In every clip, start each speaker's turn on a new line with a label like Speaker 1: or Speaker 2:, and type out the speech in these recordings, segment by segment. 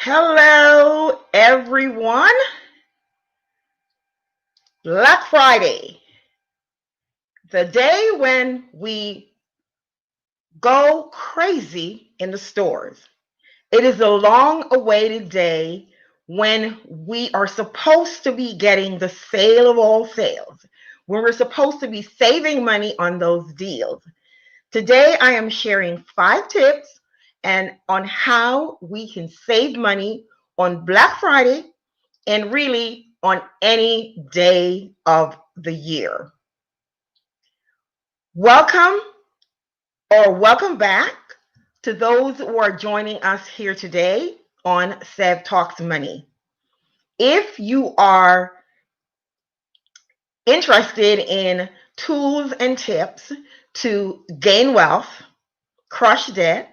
Speaker 1: Hello, everyone. Black Friday, the day when we go crazy in the stores. It is a long awaited day when we are supposed to be getting the sale of all sales, when we're supposed to be saving money on those deals. Today, I am sharing 5 tips and on how we can save money on Black Friday and really on any day of the year. Welcome or welcome back to those who are joining us here today on Sev Talks Money. If you are interested in tools and tips to gain wealth, crush debt,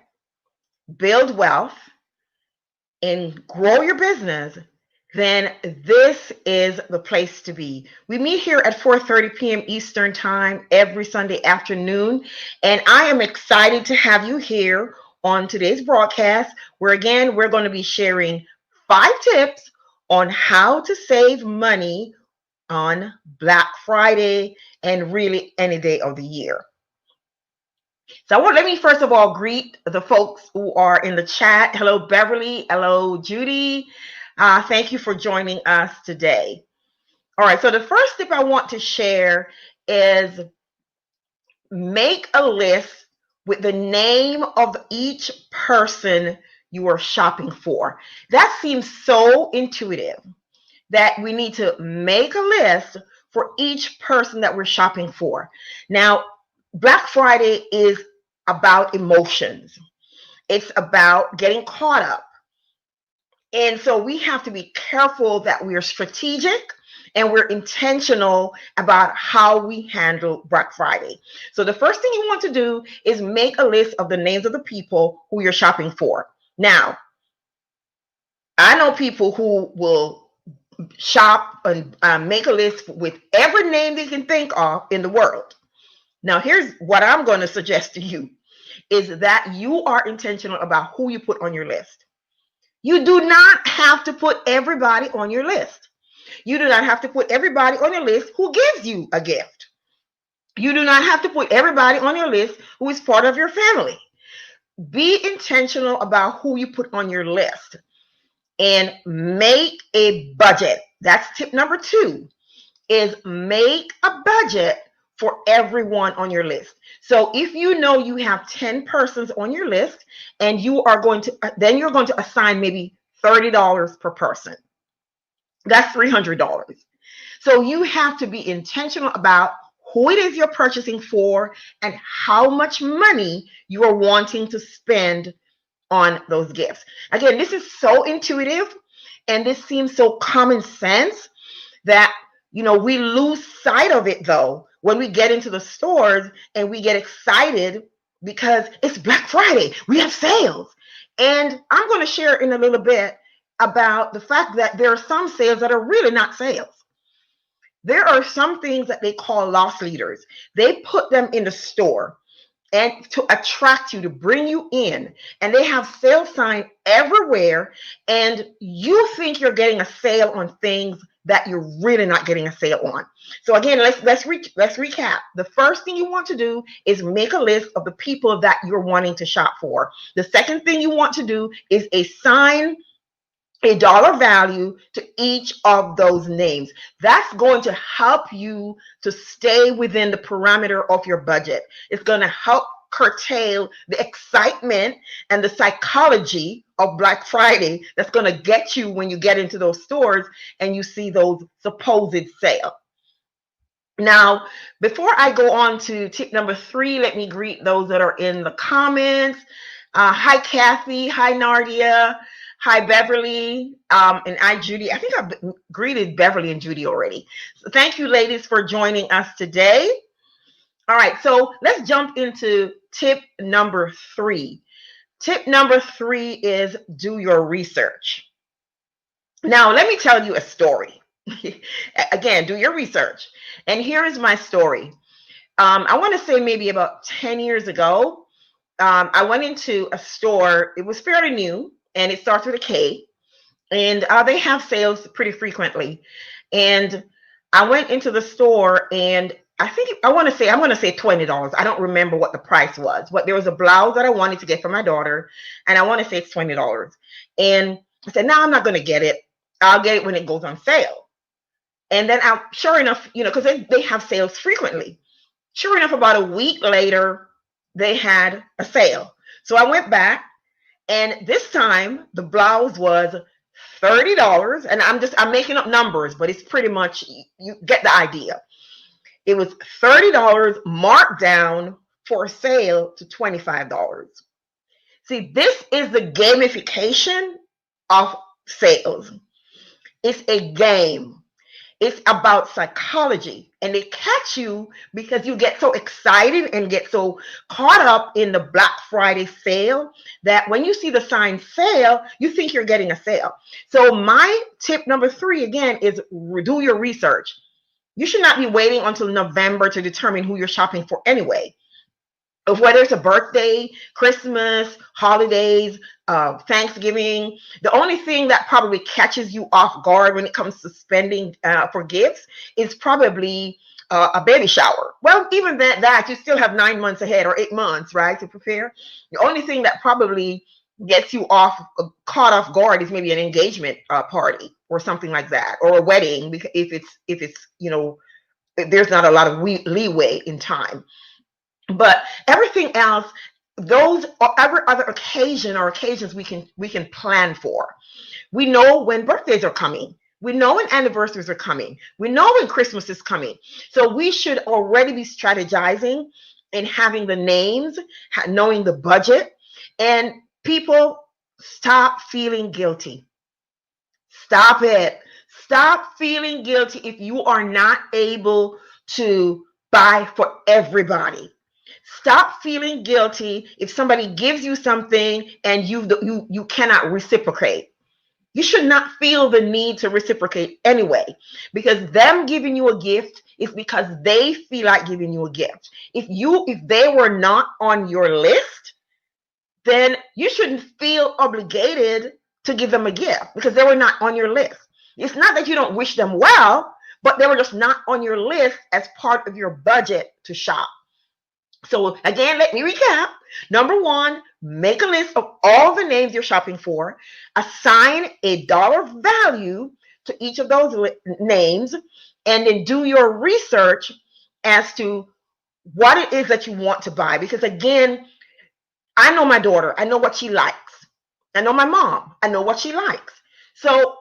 Speaker 1: build wealth, and grow your business, then this is the place to be. We meet here at 4:30 p.m. Eastern Time every Sunday afternoon, and I am excited to have you here on today's broadcast, where again we're going to be sharing 5 tips on how to save money on Black Friday and really any day of the year. So let me first of all greet the folks who are in the chat. Hello, Beverly. Hello, Judy. Thank you for joining us today. All right, so the first tip I want to share is make a list with the name of each person you are shopping for. That seems so intuitive that we need to make a list for each person that we're shopping for. Now, Black Friday is about emotions. It's about getting caught up. And so we have to be careful that we are strategic and we're intentional about how we handle Black Friday. So the first thing you want to do is make a list of the names of the people who you're shopping for. Now, I know people who will shop and make a list with every name they can think of in the world. Now, here's what I'm going to suggest to you is that you are intentional about who you put on your list. You do not have to put everybody on your list. You do not have to put everybody on your list who gives you a gift. You do not have to put everybody on your list who is part of your family. Be intentional about who you put on your list and make a budget. That's tip number 2 is make a budget for everyone on your list. So if you know you have 10 persons on your list and you are going to, then you're going to assign maybe $30 per person. That's $300. So you have to be intentional about who it is you're purchasing for and how much money you are wanting to spend on those gifts. Again, this is so intuitive and this seems so common sense that we lose sight of it though when we get into the stores and we get excited because it's Black Friday. We have sales. And I'm going to share in a little bit about the fact that there are some sales that are really not sales. There are some things that they call loss leaders. They put them in the store and to attract you, to bring you in. And they have sale signs everywhere. And you think you're getting a sale on things that you're really not getting a sale on. So again, let's recap. The first thing you want to do is make a list of the people that you're wanting to shop for. The second thing you want to do is assign a dollar value to each of those names. That's going to help you to stay within the parameter of your budget. It's going to help curtail the excitement and the psychology of Black Friday that's going to get you when you get into those stores and you see those supposed sales. Now, before I go on to tip number 3, let me greet those that are in the comments. Hi, Kathy. Hi, Nardia. Hi, Beverly, and hi, Judy. I think I've greeted Beverly and Judy already. So thank you, ladies, for joining us today. All right, so let's jump into tip number 3. Tip number 3 is do your research. Now, let me tell you a story. Again, do your research. And here is my story. I want to say maybe about 10 years ago, I went into a store. It was fairly new. And it starts with a K. and they have sales pretty frequently. And I went into the store, and I'm going to say $20. I don't remember what the price was, but there was a blouse that I wanted to get for my daughter, and I want to say it's $20. And I said, no, I'm not going to get it. I'll get it when it goes on sale. And then sure enough, because they have sales frequently. Sure enough, about a week later, they had a sale. So I went back, and this time the blouse was $30. And I'm making up numbers, but it's pretty much, you get the idea. It was $30 marked down for sale to $25. See, this is the gamification of sales. It's a game. It's about psychology, and they catch you because you get so excited and get so caught up in the Black Friday sale that when you see the sign sale, you think you're getting a sale. So my tip number 3, again, is do your research. You should not be waiting until November to determine who you're shopping for anyway. Whether it's a birthday, Christmas, holidays, Thanksgiving, the only thing that probably catches you off guard when it comes to spending for gifts is probably a baby shower. Well, even that you still have 9 months ahead, or 8 months, right, to prepare. The only thing that probably gets you caught off guard is maybe an engagement party or something like that, or a wedding, because if it's there's not a lot of leeway in time. But everything else, those or every other occasion or occasions we can plan for. We know when birthdays are coming. We know when anniversaries are coming. We know when Christmas is coming. So we should already be strategizing and having the names, knowing the budget. And people, stop feeling guilty. Stop it. Stop feeling guilty if you are not able to buy for everybody. Stop feeling guilty if somebody gives you something and you cannot reciprocate. You should not feel the need to reciprocate anyway, because them giving you a gift is because they feel like giving you a gift. If they were not on your list, then you shouldn't feel obligated to give them a gift because they were not on your list. It's not that you don't wish them well, but they were just not on your list as part of your budget to shop. So again, let me recap. Number 1, make a list of all the names you're shopping for. Assign a dollar value to each of those names, and then do your research as to what it is that you want to buy. Because again, I know my daughter. I know what she likes. I know my mom. I know what she likes. So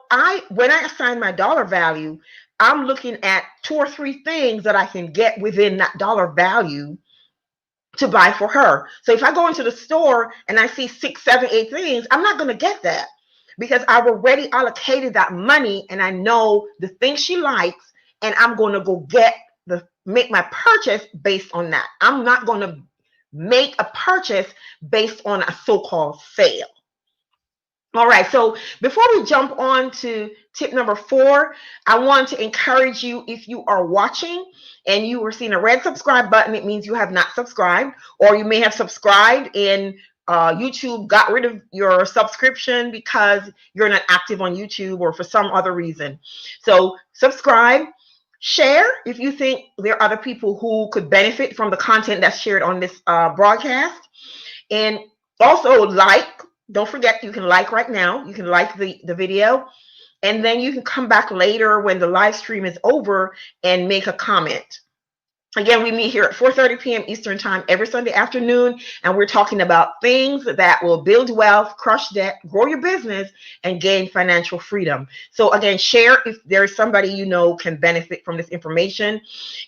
Speaker 1: when I assign my dollar value, I'm looking at 2 or 3 things that I can get within that dollar value to buy for her. So if I go into the store and I see 6, 7, 8 things, I'm not going to get that because I've already allocated that money and I know the things she likes, and I'm going to go make my purchase based on that. I'm not going to make a purchase based on a so-called sale. All right, so before we jump on to tip number 4, I want to encourage you, if you are watching and you are seeing a red subscribe button, it means you have not subscribed, or you may have subscribed and YouTube got rid of your subscription because you're not active on YouTube or for some other reason. So subscribe, share if you think there are other people who could benefit from the content that's shared on this broadcast, and also like. Don't forget, you can like right now. You can like the video, and then you can come back later when the live stream is over and make a comment. Again, we meet here at 4:30 p.m. Eastern Time every Sunday afternoon, and we're talking about things that will build wealth, crush debt, grow your business, and gain financial freedom. So again, share if there's somebody you know can benefit from this information,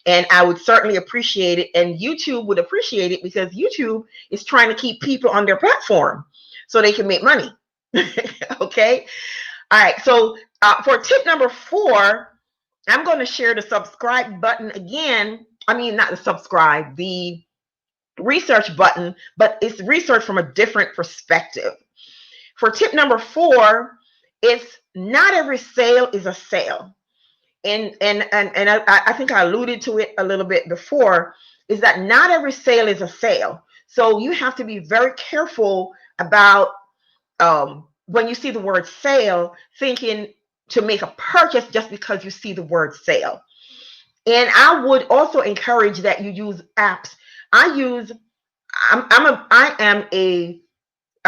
Speaker 1: and I would certainly appreciate it, and YouTube would appreciate it, because YouTube is trying to keep people on their platform so they can make money. Okay? All right, so for tip number 4, I'm going to share the subscribe button again. I mean, not the subscribe, the research button, but it's research from a different perspective. For tip number 4, it's not every sale is a sale. And I think I alluded to it a little bit before, is that not every sale is a sale. So you have to be very careful about when you see the word sale, thinking to make a purchase just because you see the word sale. And I would also encourage that you use apps. I am a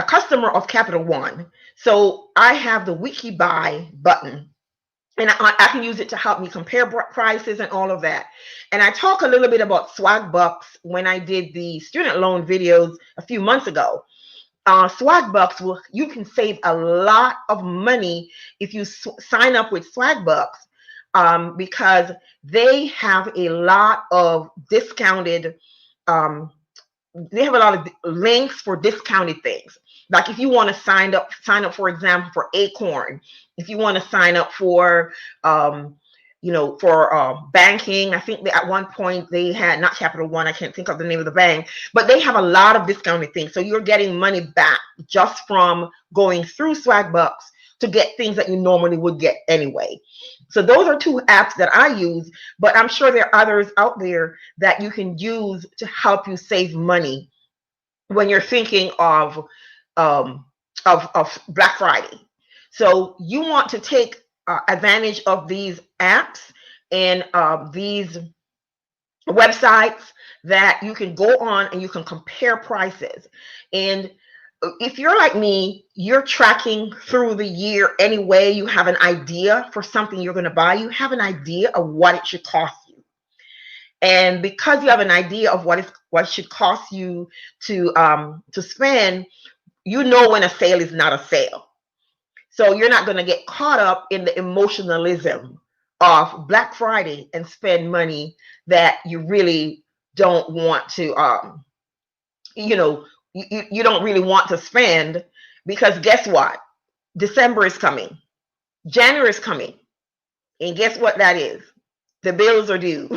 Speaker 1: customer of Capital One. So I have the Wiki Buy button, and I can use it to help me compare prices and all of that. And I talk a little bit about Swag Bucks when I did the student loan videos a few months ago. Swag Bucks you can save a lot of money if you sign up with Swag Bucks, because they have a lot of discounted they have a lot of links for discounted things. Like if you want to sign up, for example, for Acorn. If you want to sign up for, for banking, I think that at one point they had, not Capital One, I can't think of the name of the bank, but they have a lot of discounted things. So you're getting money back just from going through Swag Bucks to get things that you normally would get anyway. So those are two apps that I use, but I'm sure there are others out there that you can use to help you save money when you're thinking of Black Friday. So you want to take advantage of these apps and these websites that you can go on and you can compare prices. And if you're like me, you're tracking through the year anyway. You have an idea for something you're going to buy. You have an idea of what it should cost you. And because you have an idea of what it should cost you to spend, you know when a sale is not a sale. So you're not going to get caught up in the emotionalism of Black Friday and spend money that you really don't want to, you don't really want to spend, because guess what? December is coming. January is coming. And guess what that is? The bills are due.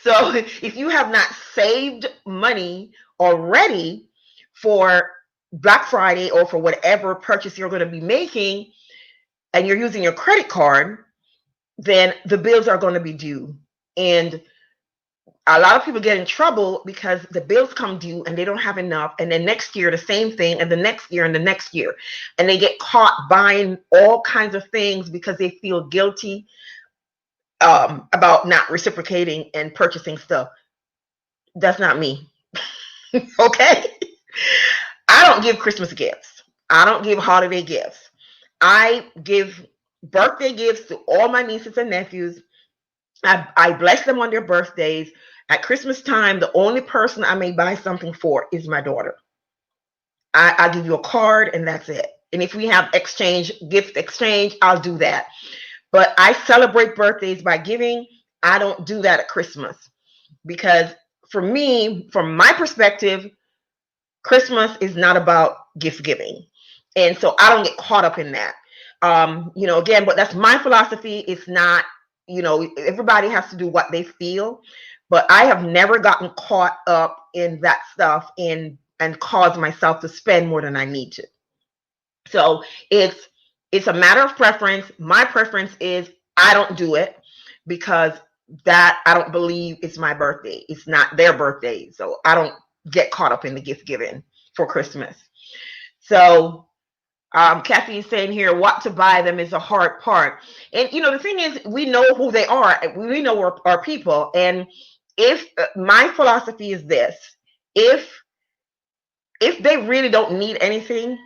Speaker 1: So if you have not saved money already for Black Friday or for whatever purchase you're going to be making, and you're using your credit card, then the bills are going to be due. And a lot of people get in trouble because the bills come due and they don't have enough. And then next year, the same thing, and the next year and the next year. And they get caught buying all kinds of things because they feel guilty about not reciprocating and purchasing stuff. That's not me. Okay? I don't give Christmas gifts. I don't give holiday gifts. I give birthday gifts to all my nieces and nephews. I bless them on their birthdays. At Christmas time, the only person I may buy something for is my daughter. I give you a card and that's it. And if we have gift exchange, I'll do that. But I celebrate birthdays by giving. I don't do that at Christmas, because for me, from my perspective, Christmas is not about gift giving. And so I don't get caught up in that. Again, but that's my philosophy. It's not, everybody has to do what they feel. But I have never gotten caught up in that stuff and caused myself to spend more than I need to. So it's a matter of preference. My preference is I don't do it, because that I don't believe it's my birthday. It's not their birthday. So I don't get caught up in the gift giving for Christmas. So Kathy is saying here, what to buy them is a hard part. And the thing is, we know who they are. We know our people. And if my philosophy is this, if they really don't need anything,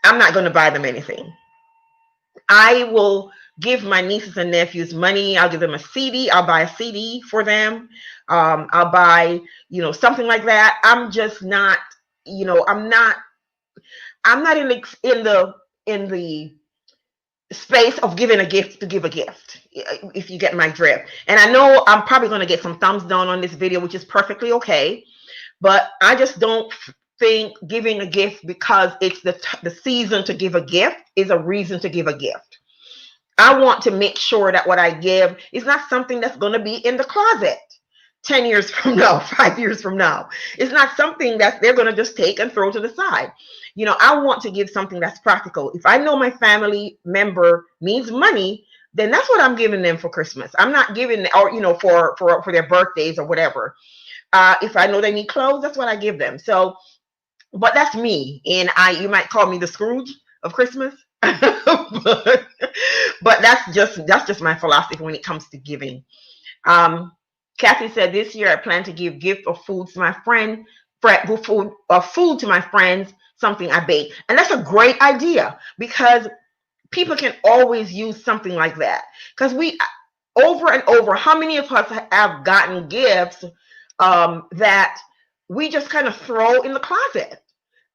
Speaker 1: I'm not going to buy them anything. I will give my nieces and nephews money. I'll give them a CD. I'll buy a CD for them. I'll buy, something like that. I'm just not, I'm not in the space of giving a gift to give a gift, if you get my drift. And I know I'm probably going to get some thumbs down on this video, which is perfectly okay. But I just don't think giving a gift because it's the season to give a gift is a reason to give a gift. I want to make sure that what I give is not something that's going to be in the closet 10 years from now, 5 years from now. It's not something that they're going to just take and throw to the side. I want to give something that's practical. If I know my family member needs money, then that's what I'm giving them for Christmas. I'm not giving, or, for their birthdays or whatever. If I know they need clothes, that's what I give them. So, but that's me. And you might call me the Scrooge of Christmas. but that's just my philosophy when it comes to giving. Kathy said this year I plan to give gift of food to my food to my friends, something I bake. And that's a great idea because people can always use something like that. Because we over and over, how many of us have gotten gifts that we just kind of throw in the closet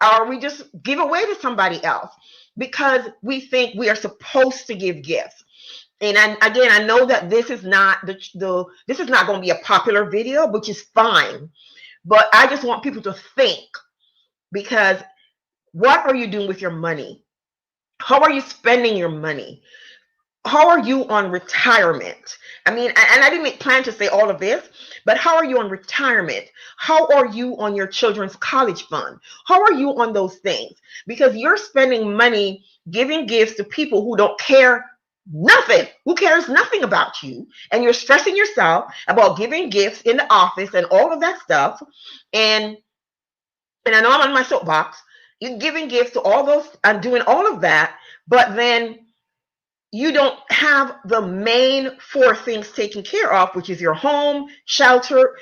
Speaker 1: or we just give away to somebody else because we think we are supposed to give gifts. And I know that this is not this is not going to be a popular video, which is fine. But I just want people to think, because what are you doing with your money? How are you spending your money? How are you on retirement? I mean, and I didn't plan to say all of this, but how are you on retirement? How are you on your children's college fund? How are you on those things? Because you're spending money giving gifts to people who don't care nothing, who cares nothing about you, and you're stressing yourself about giving gifts in the office and all of that stuff. And I know I'm on my soapbox. You're giving gifts to all those and doing all of that, but then you don't have the main four things taken care of, which is your home, shelter,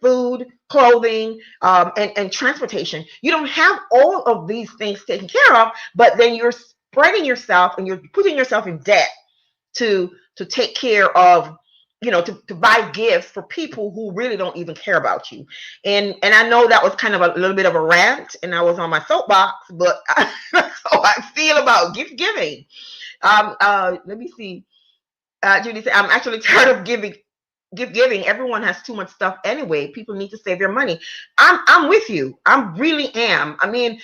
Speaker 1: food, clothing, and transportation. You don't have all of these things taken care of, but then you're spreading yourself and you're putting yourself in debt to take care of, to buy gifts for people who really don't even care about you. And I know that was kind of a little bit of a rant, and I was on my soapbox, but that's how I feel about gift giving. Let me see. Judy said, I'm actually tired of gift giving. Everyone has too much stuff anyway. People need to save their money. I'm with you. I really am. I mean,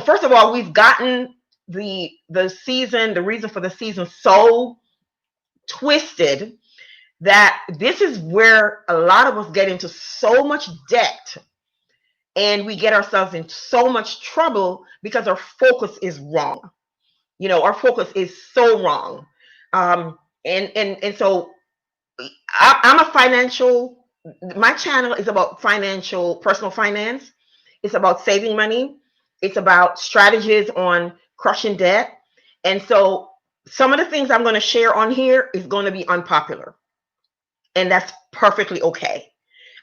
Speaker 1: first of all, we've gotten the reason for the season so twisted that this is where a lot of us get into so much debt and we get ourselves in so much trouble because our focus is wrong. Our focus is so wrong. And so I'm a financial, my channel is about personal finance. It's about saving money. It's about strategies on crushing debt. And so some of the things I'm going to share on here is going to be unpopular. And that's perfectly okay.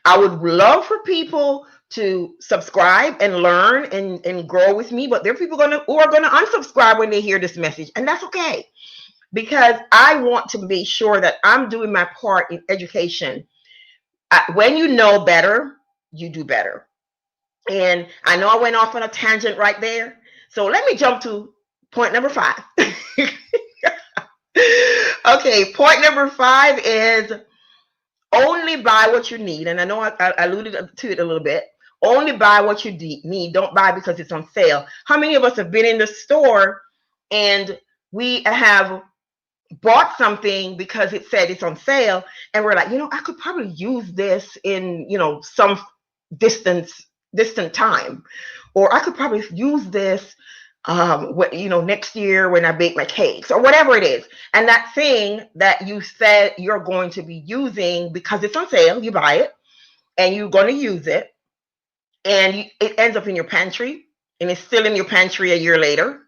Speaker 1: I would love for people to subscribe and learn and grow with me, but there are people who are going to unsubscribe when they hear this message, and that's okay, because I want to be sure that I'm doing my part in education. When you know better, you do better. And I know I went off on a tangent right there, so let me jump to point number 5. Okay, point number 5 is only buy what you need. And I know I alluded to it a little bit. Only buy what you need. Don't buy because it's on sale. How many of us have been in the store and we have bought something because it said it's on sale, and we're like, I could probably use this in, some distant time, or I could probably use this next year when I bake my cakes or whatever it is. And that thing that you said you're going to be using because it's on sale, you buy it and you're going to use it, and it ends up in your pantry, and it's still in your pantry a year later.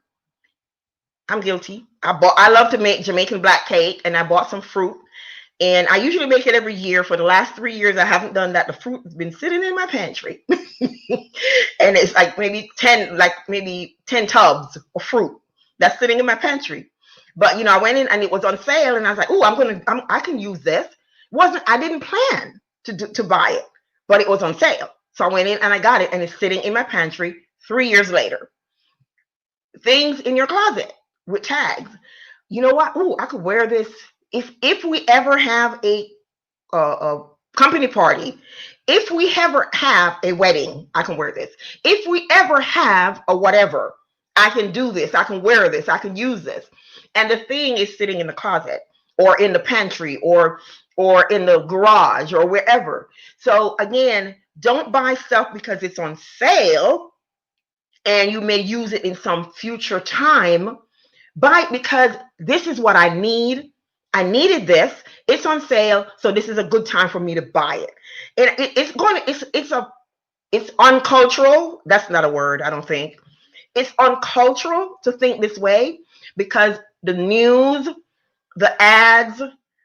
Speaker 1: I'm guilty. I love to make Jamaican black cake, and I bought some fruit, and I usually make it every year. For the last 3 years, I haven't done that. The fruit has been sitting in my pantry. And it's like maybe 10 tubs of fruit that's sitting in my pantry. But I went in and it was on sale, and I was like, "Oh, I can use this." I didn't plan to buy it, but it was on sale, so I went in and I got it, and it's sitting in my pantry 3 years later. Things in your closet with tags. You know what? Oh, I could wear this if we ever have a company party. If we ever have a wedding, I can wear this. If we ever have a whatever, I can do this. I can wear this. I can use this. And the thing is sitting in the closet or in the pantry or in the garage or wherever. So again, don't buy stuff because it's on sale and you may use it in some future time. Buy it because this is what I need. I needed this. It's on sale, so this is a good time for me to buy it. And it's uncultural. That's not a word, I don't think. It's uncultural to think this way because the news, the ads,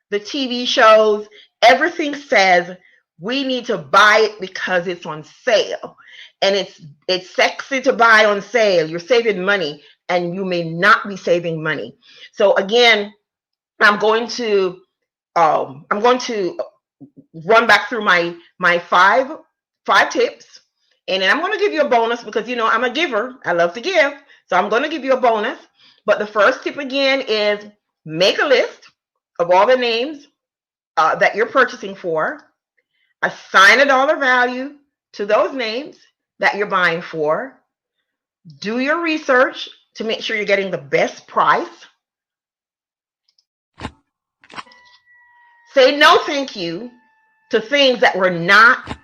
Speaker 1: the TV shows, everything says we need to buy it because it's on sale. And it's sexy to buy on sale. You're saving money and you may not be saving money. So again, I'm going to run back through my five tips, and then I'm going to give you a bonus because I'm a giver. I love to give, so I'm going to give you a bonus. But the first tip again is make a list of all the names that you're purchasing for. Assign a dollar value to those names that you're buying for. Do your research to make sure you're getting the best price. Say no thank you to things that were not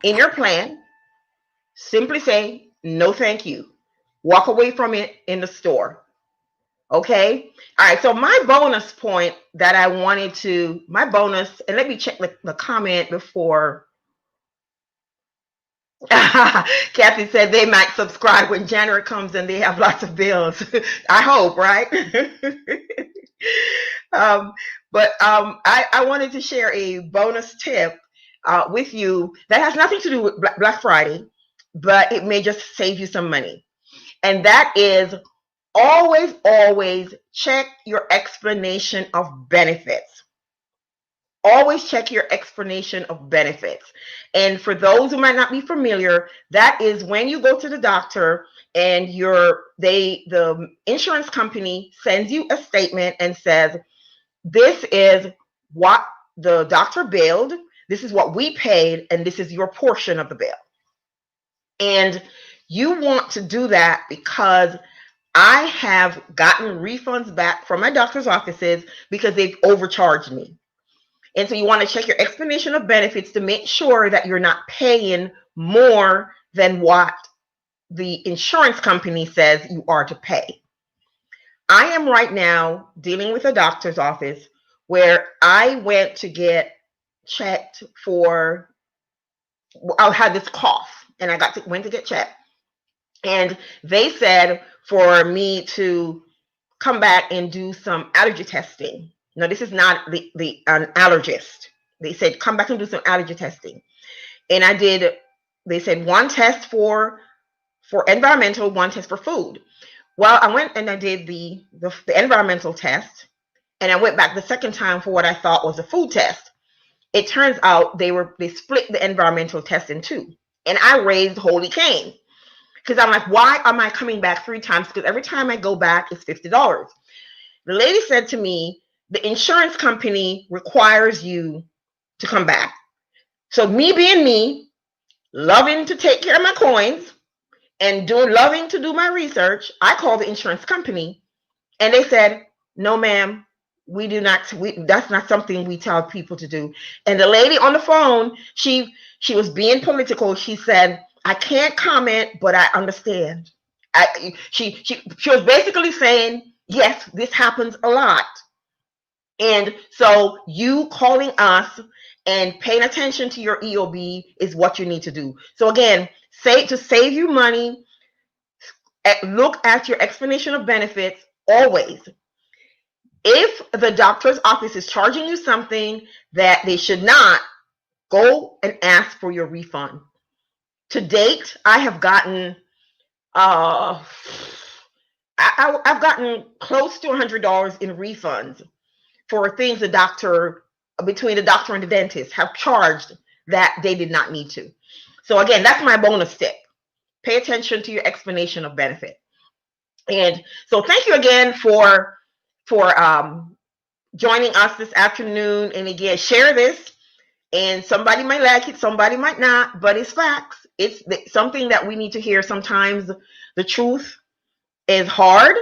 Speaker 1: in your plan. Simply say no thank you. Walk away from it in the store. Okay? All right, so my bonus point that I wanted to, and let me check the comment before. Kathy said they might subscribe when January comes and they have lots of bills. I hope, right? I wanted to share a bonus tip with you that has nothing to do with Black Friday, but it may just save you some money. And that is always check your explanation of benefits. Always check your explanation of benefits. And for those who might not be familiar, that is when you go to the doctor and the insurance company sends you a statement and says, this is what the doctor billed, this is what we paid, and this is your portion of the bill. And you want to do that because I have gotten refunds back from my doctor's offices because they've overcharged me. And so you want to check your explanation of benefits to make sure that you're not paying more than what the insurance company says you are to pay. I am right now dealing with a doctor's office where I went to get checked for, I had this cough and went to get checked. And they said for me to come back and do some allergy testing. No, this is not an allergist. They said, come back and do some allergy testing. And I did, they said one test for environmental, one test for food. Well, I went and I did the environmental test, and I went back the second time for what I thought was a food test. It turns out they split the environmental test in two, and I raised holy Cain because I'm like, why am I coming back 3 times? Because every time I go back, it's $50. The lady said to me, the insurance company requires you to come back. So me being me, loving to take care of my coins and loving to do my research, I called the insurance company and they said, no, ma'am, that's not something we tell people to do. And the lady on the phone, she was being political. She said, I can't comment, but I understand. She was basically saying, yes, this happens a lot. And so you calling us and paying attention to your EOB is what you need to do. So again, to save you money, look at your explanation of benefits always. If the doctor's office is charging you something that they should not, go and ask for your refund. To date, I have gotten I've gotten close to $100 in refunds for things between the doctor and the dentist have charged that they did not need to. So again, that's my bonus tip. Pay attention to your explanation of benefit. And so thank you again for joining us this afternoon. And again, share this. And somebody might like it, somebody might not, but it's facts. It's something that we need to hear. Sometimes the truth is hard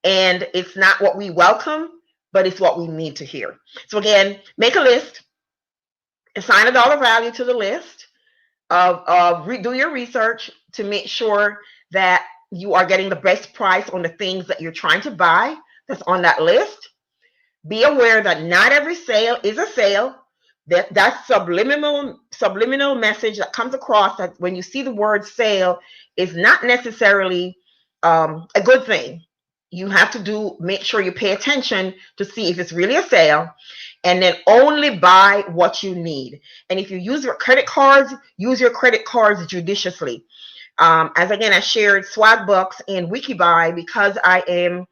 Speaker 1: and it's not what we welcome, but it's what we need to hear. So again, make a list, assign a dollar value to the list, do your research to make sure that you are getting the best price on the things that you're trying to buy that's on that list. Be aware that not every sale is a sale. That subliminal message that comes across that when you see the word sale is not necessarily a good thing. You have to make sure you pay attention to see if it's really a sale, and then only buy what you need. And if you use your credit cards, use your credit cards judiciously. As again, I shared Swagbucks and WikiBuy because I am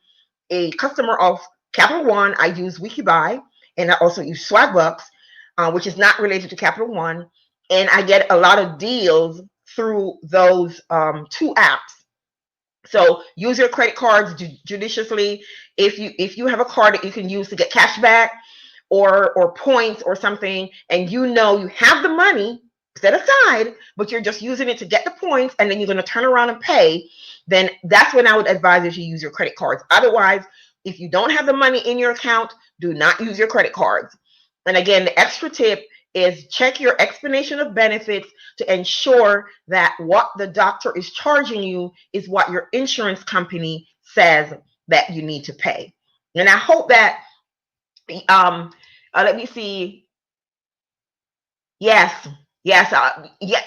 Speaker 1: a customer of Capital One. I use WikiBuy and I also use Swagbucks, which is not related to Capital One, and I get a lot of deals through those two apps. So use your credit cards judiciously. If you have a card that you can use to get cash back or points or something, and you know you have the money set aside, but you're just using it to get the points, and then you're going to turn around and pay, then that's when I would advise you to use your credit cards. Otherwise, if you don't have the money in your account, do not use your credit cards. And again, the extra tip is check your explanation of benefits to ensure that what the doctor is charging you is what your insurance company says that you need to pay. And I hope that, let me see. Yes, yes, yeah.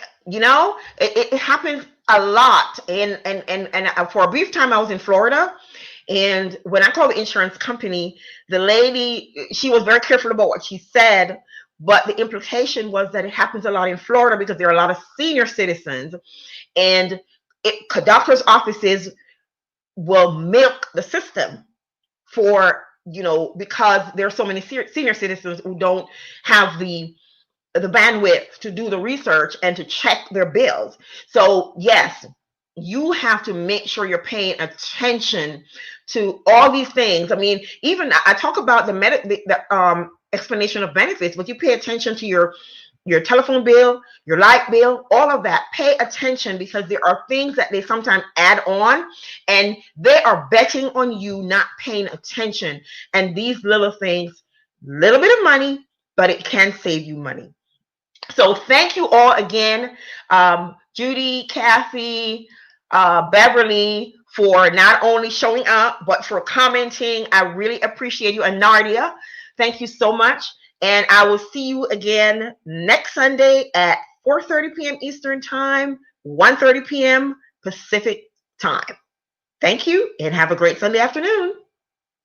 Speaker 1: It happens a lot. And for a brief time, I was in Florida. And when I called the insurance company, the lady, she was very careful about what she said. But the implication was that it happens a lot in Florida because there are a lot of senior citizens. And doctors' offices will milk the system for, because there are so many senior citizens who don't have the bandwidth to do the research and to check their bills. So yes, you have to make sure you're paying attention to all these things. I mean, even I talk about the explanation of benefits, but you pay attention to your telephone bill, your light bill, all of that. Pay attention because there are things that they sometimes add on, and they are betting on you not paying attention. And these little things, little bit of money, but it can save you money. So thank you all again, Judy, Kathy, Beverly, for not only showing up, but for commenting. I really appreciate you. And Nardia, thank you so much. And I will see you again next Sunday at 4:30 p.m. Eastern Time, 1:30 p.m. Pacific Time. Thank you, and have a great Sunday afternoon.